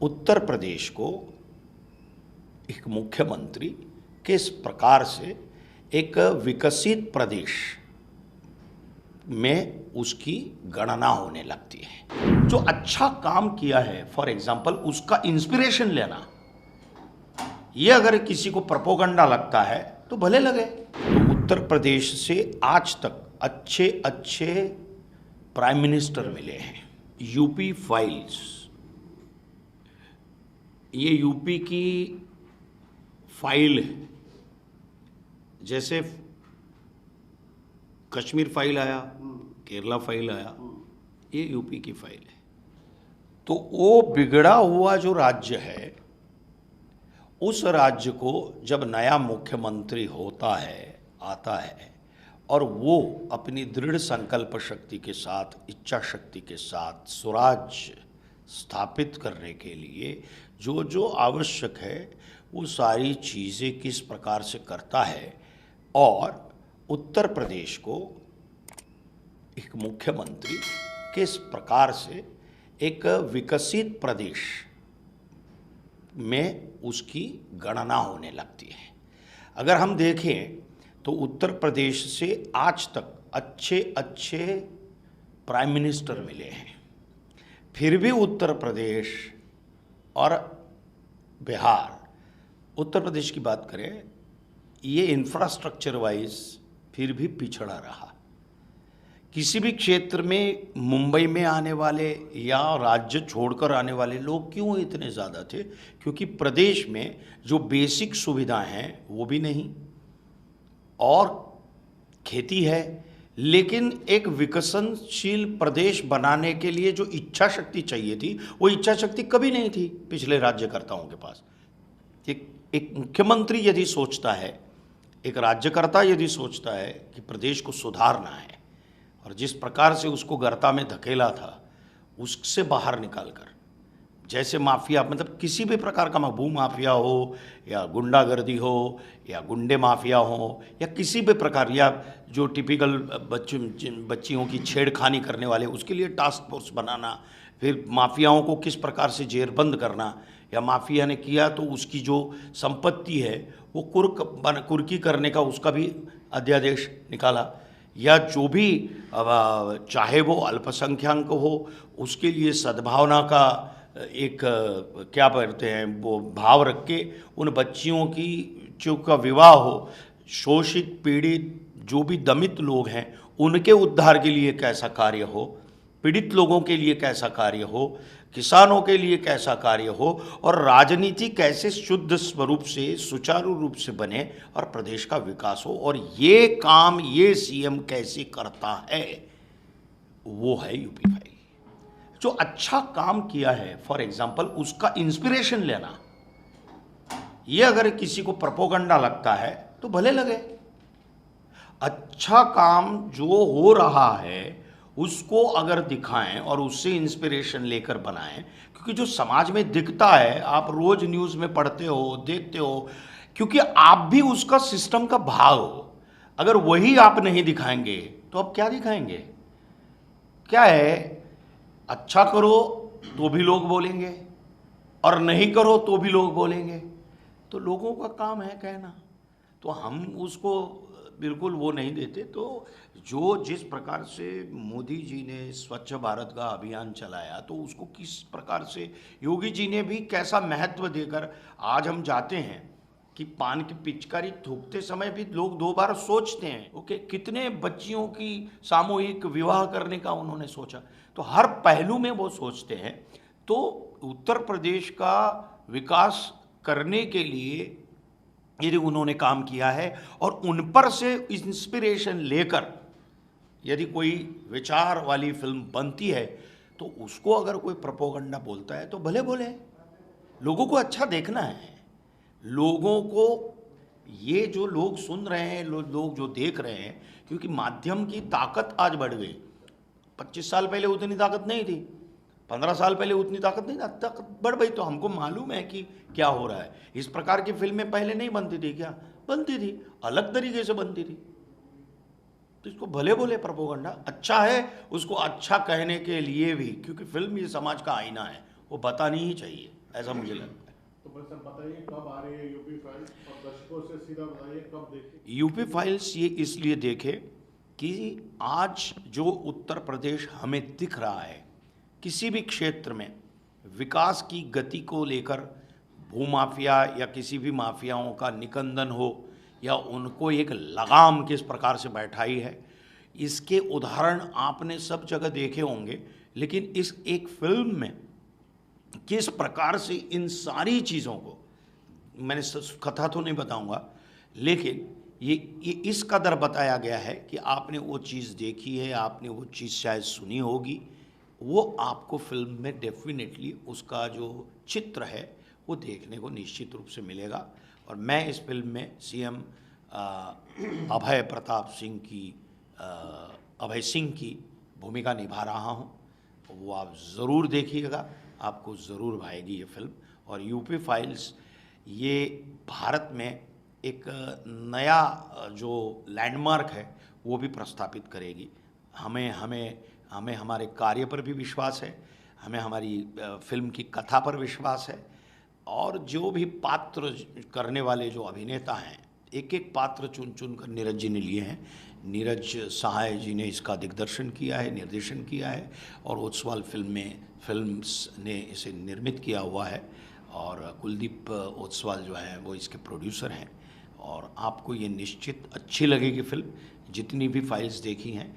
उत्तर प्रदेश को एक मुख्यमंत्री किस प्रकार से एक विकसित प्रदेश में उसकी गणना होने लगती है। जो अच्छा काम किया है, फॉर एग्जाम्पल, उसका इंस्पिरेशन लेना, ये अगर किसी को प्रोपोगंडा लगता है तो भले लगे। तो उत्तर प्रदेश से आज तक अच्छे अच्छे प्राइम मिनिस्टर मिले हैं। यूपी फाइल्स, ये यूपी की फाइल है। जैसे कश्मीर फाइल आया, केरला फाइल आया, ये यूपी की फाइल है। तो वो बिगड़ा हुआ जो राज्य है, उस राज्य को जब नया मुख्यमंत्री होता है, आता है, और वो अपनी दृढ़ संकल्प शक्ति के साथ, इच्छा शक्ति के साथ स्वराज्य स्थापित करने के लिए जो जो आवश्यक है वो सारी चीज़ें किस प्रकार से करता है, और उत्तर प्रदेश को एक मुख्यमंत्री किस प्रकार से एक विकसित प्रदेश में उसकी गणना होने लगती है। अगर हम देखें तो उत्तर प्रदेश से आज तक अच्छे अच्छे प्राइम मिनिस्टर मिले हैं, फिर भी उत्तर प्रदेश और बिहार, उत्तर प्रदेश की बात करें, ये इंफ्रास्ट्रक्चर वाइज फिर भी पिछड़ा रहा। किसी भी क्षेत्र में मुंबई में आने वाले या राज्य छोड़कर आने वाले लोग क्यों इतने ज़्यादा थे? क्योंकि प्रदेश में जो बेसिक सुविधाएं हैं वो भी नहीं, और खेती है, लेकिन एक विकसनशील प्रदेश बनाने के लिए जो इच्छा शक्ति चाहिए थी, वो इच्छा शक्ति कभी नहीं थी पिछले राज्यकर्ताओं के पास। एक मुख्यमंत्री यदि सोचता है, एक राज्यकर्ता यदि सोचता है कि प्रदेश को सुधारना है, और जिस प्रकार से उसको गर्ता में धकेला था, उससे बाहर निकालकर, जैसे माफिया, मतलब किसी भी प्रकार का भू माफिया हो या गुंडागर्दी हो या गुंडे माफिया हो या किसी भी प्रकार, या जो टिपिकल बच्चियों की छेड़खानी करने वाले, उसके लिए टास्क फोर्स बनाना, फिर माफियाओं को किस प्रकार से जेरबंद करना, या माफिया ने किया तो उसकी जो संपत्ति है वो कुर्की करने का उसका भी अध्यादेश निकाला, या जो भी चाहे वो अल्पसंख्यक हो उसके लिए सद्भावना का एक क्या कहते हैं वो भाव रख के उन बच्चियों की जो का विवाह हो, शोषित पीड़ित जो भी दमित लोग हैं उनके उद्धार के लिए कैसा कार्य हो, पीड़ित लोगों के लिए कैसा कार्य हो, किसानों के लिए कैसा कार्य हो, और राजनीति कैसे शुद्ध स्वरूप से सुचारू रूप से बने और प्रदेश का विकास हो, और ये काम ये सीएम कैसे करता है, वो है यूपी फाइल। जो अच्छा काम किया है, फॉर एग्जाम्पल, उसका इंस्पिरेशन लेना, ये अगर किसी को प्रोपोगंडा लगता है तो भले लगे। अच्छा काम जो हो रहा है उसको अगर दिखाएं और उससे इंस्पिरेशन लेकर बनाएं, क्योंकि जो समाज में दिखता है, आप रोज न्यूज़ में पढ़ते हो, देखते हो, क्योंकि आप भी उसका सिस्टम का भाग हो। अगर वही आप नहीं दिखाएंगे तो आप क्या दिखाएंगे? क्या है, अच्छा करो तो भी लोग बोलेंगे, और नहीं करो तो भी लोग बोलेंगे। तो लोगों का काम है कहना, तो हम उसको बिल्कुल वो नहीं देते। तो जो जिस प्रकार से मोदी जी ने स्वच्छ भारत का अभियान चलाया, तो उसको किस प्रकार से योगी जी ने भी कैसा महत्व देकर, आज हम जाते हैं कि पान की पिचकारी थूकते समय भी लोग दो बार सोचते हैं। ओके, कितने बच्चियों की सामूहिक विवाह करने का उन्होंने सोचा, तो हर पहलू में वो सोचते हैं। तो उत्तर प्रदेश का विकास करने के लिए यदि उन्होंने काम किया है, और उन पर से इंस्पिरेशन लेकर यदि कोई विचार वाली फिल्म बनती है, तो उसको अगर कोई प्रोपोगंडा बोलता है तो भले बोले। लोगों को अच्छा देखना है, लोगों को, ये जो लोग सुन रहे हैं, लोग जो देख रहे हैं, क्योंकि माध्यम की ताकत आज बढ़ गई। 25 साल पहले उतनी ताकत नहीं थी, 15 साल पहले उतनी ताकत नहीं, ताकत बढ़ गई। तो हमको मालूम है कि क्या हो रहा है। इस प्रकार की फिल्में पहले नहीं बनती थी क्या? बनती थी, अलग तरीके से बनती थी। तो इसको भले बोले प्रोपोगंडा, अच्छा है उसको अच्छा कहने के लिए भी, क्योंकि फिल्म ये समाज का आईना है, वो बतानी ही चाहिए। ऐसा मुझे लगता है। तो बस अब बताइए कब आ रही है यूपी फाइल्स, और दर्शकों से सीधा बताइए कब देखें। यूपी फाइल्स ये इसलिए देखे कि आज जो उत्तर प्रदेश हमें दिख रहा है, किसी भी क्षेत्र में विकास की गति को लेकर भूमाफिया या किसी भी माफियाओं का निकंदन हो या उनको एक लगाम किस प्रकार से बैठाई है, इसके उदाहरण आपने सब जगह देखे होंगे। लेकिन इस एक फिल्म में किस प्रकार से इन सारी चीज़ों को, मैंने कथा तो नहीं बताऊंगा, लेकिन ये इस कदर बताया गया है कि आपने वो चीज़ देखी है, आपने वो चीज़ शायद सुनी होगी, वो आपको फिल्म में डेफिनेटली उसका जो चित्र है वो देखने को निश्चित रूप से मिलेगा। और मैं इस फिल्म में सीएम अभय प्रताप सिंह की अभय सिंह की भूमिका निभा रहा हूँ। वो आप ज़रूर देखिएगा, आपको ज़रूर भाएगी ये फिल्म। और यूपी फाइल्स ये भारत में एक नया जो लैंडमार्क है वो भी प्रस्थापित करेगी। हमें हमें हमें हमारे कार्य पर भी विश्वास है, हमें हमारी फिल्म की कथा पर विश्वास है, और जो भी पात्र करने वाले जो अभिनेता हैं, एक एक पात्र चुन चुन कर नीरज जी ने लिए हैं। नीरज सहाय जी ने इसका दिग्दर्शन किया है, निर्देशन किया है, और ओसवाल फिल्म्स ने इसे निर्मित किया हुआ है, और कुलदीप ओसवाल जो है वो इसके प्रोड्यूसर हैं। और आपको ये निश्चित अच्छी लगेगी फिल्म। जितनी भी फाइल्स देखी हैं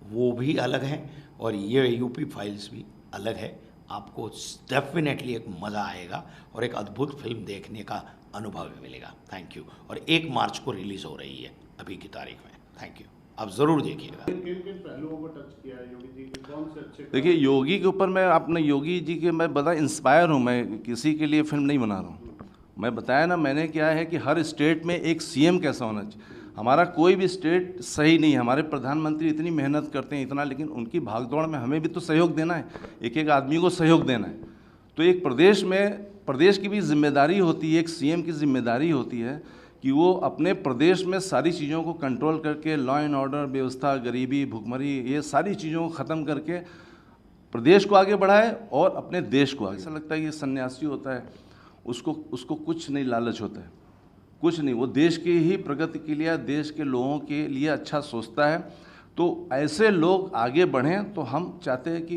वो भी अलग हैं, और ये यूपी फाइल्स भी अलग है। आपको डेफिनेटली एक मज़ा आएगा और एक अद्भुत फिल्म देखने का अनुभव भी मिलेगा। Thank you. और 1 मार्च को रिलीज़ हो रही है अभी की तारीख में। थैंक यू, आप ज़रूर देखिएगा। किन किन पहलुओं को टच किया है योगी जी के, कौन से अच्छे? देखिए, योगी के ऊपर मैं अपने योगी जी के मैं बता इंस्पायर हूँ। मैं किसी के लिए फिल्म नहीं बना रहा हूँ। मैं बताया ना, मैंने क्या है कि हर स्टेट में एक सीएम कैसा होना चाहिए। हमारा कोई भी स्टेट सही नहीं है। हमारे प्रधानमंत्री इतनी मेहनत करते हैं इतना, लेकिन उनकी भागदौड़ में हमें भी तो सहयोग देना है, एक एक आदमी को सहयोग देना है। तो एक प्रदेश की भी जिम्मेदारी होती है, एक सीएम की जिम्मेदारी होती है कि वो अपने प्रदेश में सारी चीज़ों को कंट्रोल करके लॉ एंड ऑर्डर, व्यवस्था, गरीबी, भुखमरी, ये सारी चीज़ों को ख़त्म करके प्रदेश को आगे बढ़ाए और अपने देश को आगे। ऐसा लगता है कि सन्यासी होता है, उसको कुछ नहीं लालच होता है, कुछ नहीं। वो देश की ही प्रगति के लिए, देश के लोगों के लिए अच्छा सोचता है। तो ऐसे लोग आगे बढ़ें, तो हम चाहते हैं कि